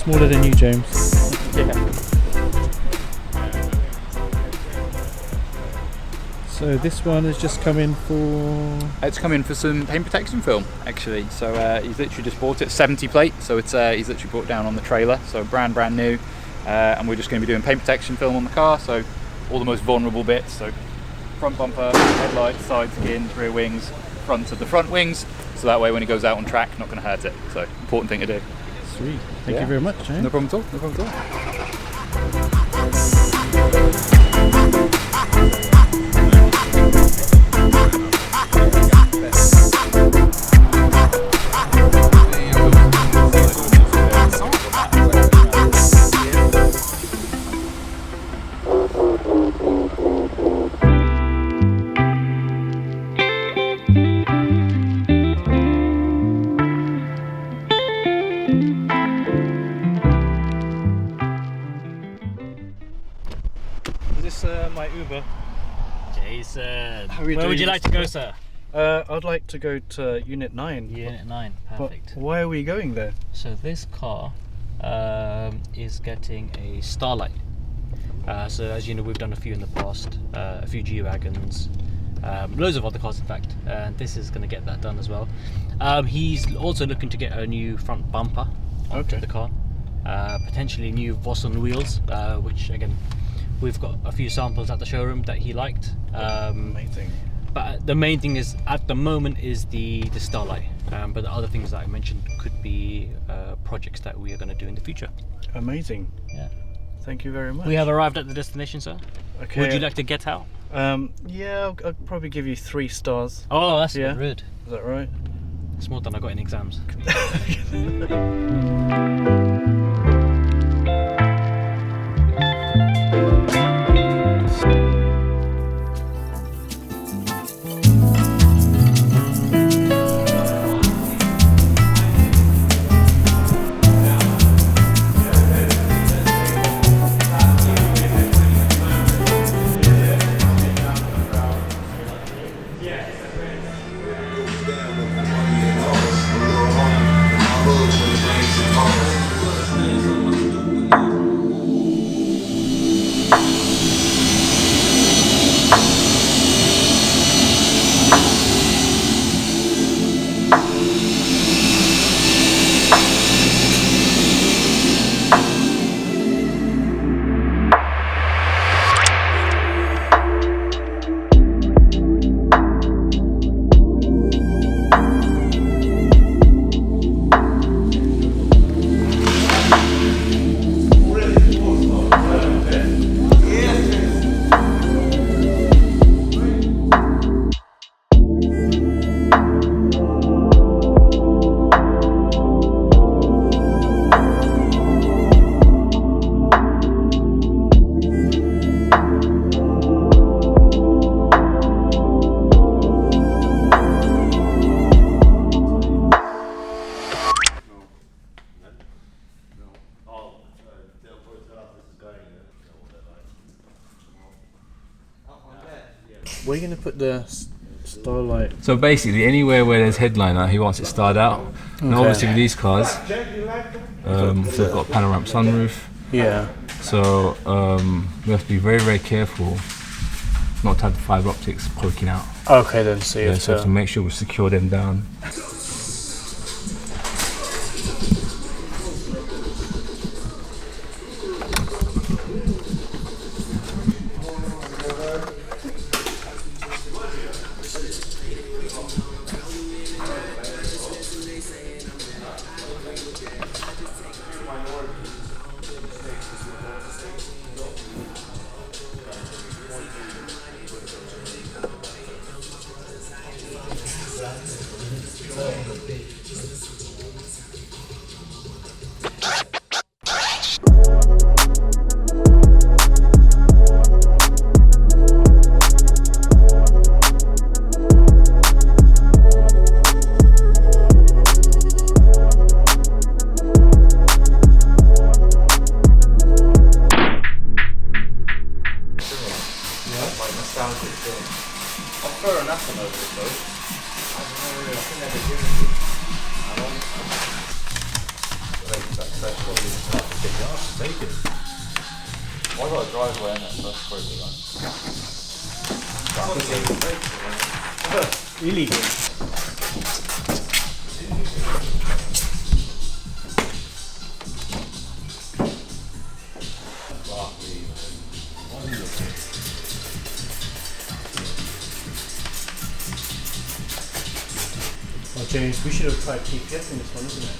smaller than you, James. Yeah. So this one has just come in for... It's come in for some paint protection film, actually. So he's literally just bought it, 70 plate. So it's he's literally brought down on the trailer. So brand new. And we're just going to be doing paint protection film on the car. So all the most vulnerable bits. So front bumper, headlights, side skins, rear wings, front of the front wings. So that way when he goes out on track, not going to hurt it. So important thing to do. Sweet. Thank you very much, James. No problem at all. No problem at all. My Uber. Jason, where would you like to go, sir? I'd like to go to Unit 9. Unit 9, perfect. But why are we going there? So this car is getting a Starlight. So as you know, we've done a few in the past, a few G-Wagons, loads of other cars in fact, and this is going to get that done as well. He's also looking to get a new front bumper onto the car, potentially new Vossen wheels, which again, we've got a few samples at the showroom that he liked. Amazing. But the main thing is, at the moment, is the Starlight. But the other things that I mentioned could be projects that we are going to do in the future. Amazing. Yeah. Thank you very much. We have arrived at the destination, sir. Okay. Would you like to get out? Yeah, I'll probably give you 3 stars. Oh, that's rude. Is that right? It's more than I got in exams. Where are you going to put the Starlight? So basically, anywhere where there's headliner, he wants it starred out. And obviously with these cars, they've got a panoramic sunroof. Yeah. So we have to be very careful not to have the fibre optics poking out. Okay then, so you have so we have to make sure we secure them down. driveway, isn't it? So that's probably right. Illegal. Well, James, we should have tried PPF in this one, isn't it?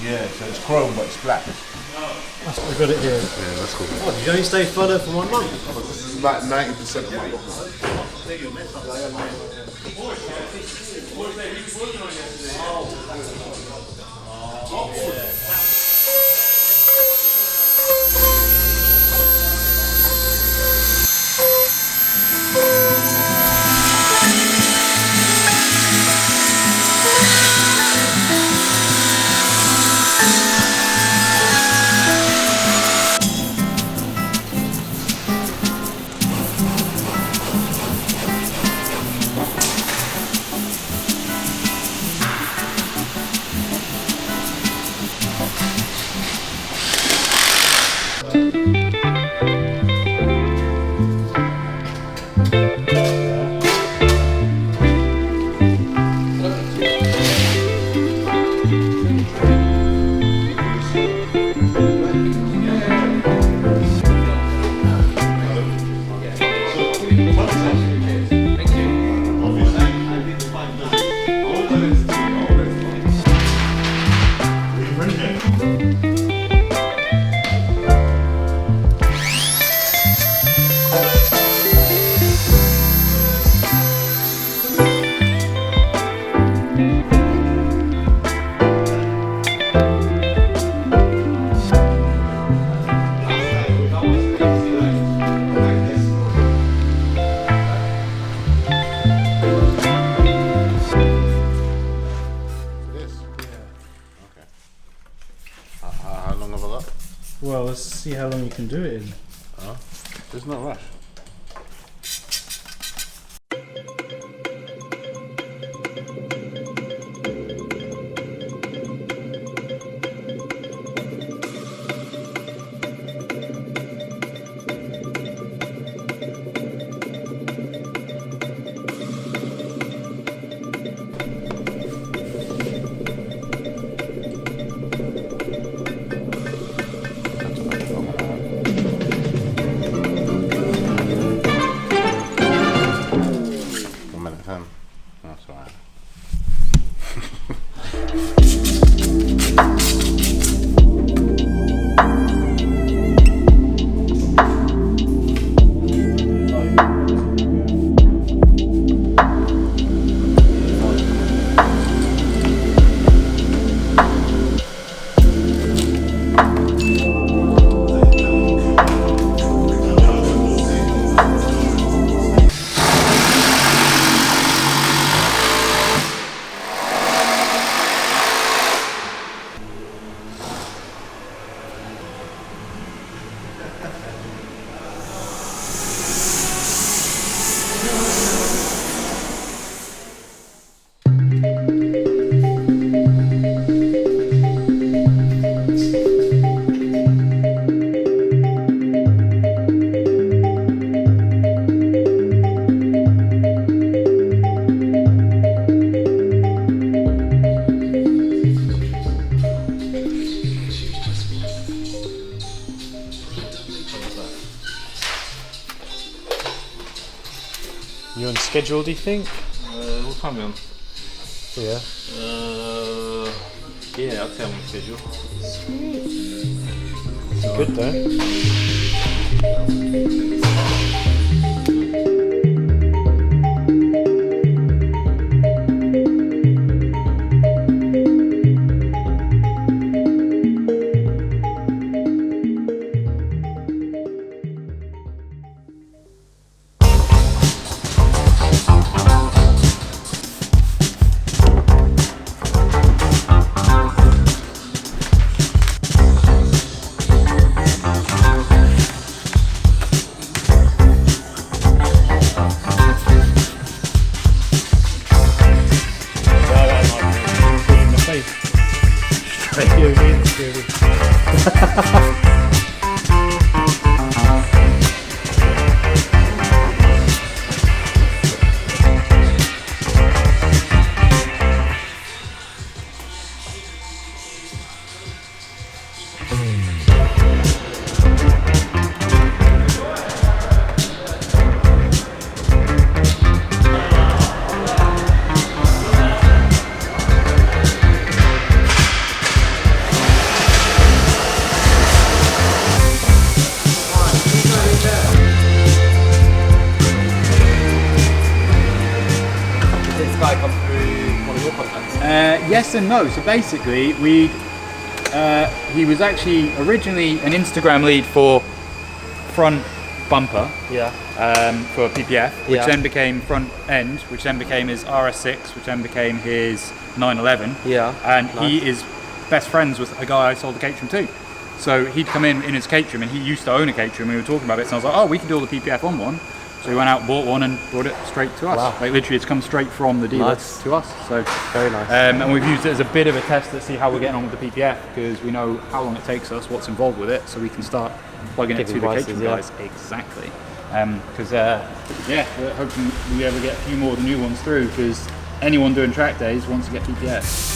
Yeah, so it's chrome but it's black. We've got it here. Yeah, that's cool. Oh, did you only stay further for 1 month? This is like 90% of my book. How long have I got? Well, let's see how long you can do it in. There's no rush. That's alright. You on schedule, do you think? What time are we on? Yeah. Yeah, I'd say I'm on schedule. It's good though. come through one of your contacts? Yes and no. So basically, he was actually originally an Instagram lead for front bumper. Yeah. For PPF, which Yeah. then became front end, which then became his RS6, which then became his 911. Yeah. And Nice. he is best friends with a guy I sold the Caterham to. So he'd come in his Caterham, and he used to own a Caterham. We were talking about it, and I was like, oh, we can do all the PPF on one. So he went out, bought one, and brought it straight to us. Wow. Like literally, it's come straight from the dealer Nice. to us. So Very nice. and we've used it as a bit of a test to see how we're getting on with the PPF, because we know how long it takes us, what's involved with it, so we can start plugging it to Giving the prices, Caterham yeah. guys. Exactly. Because we're hoping we ever get a few more of the new ones through, because anyone doing track days wants to get PPF.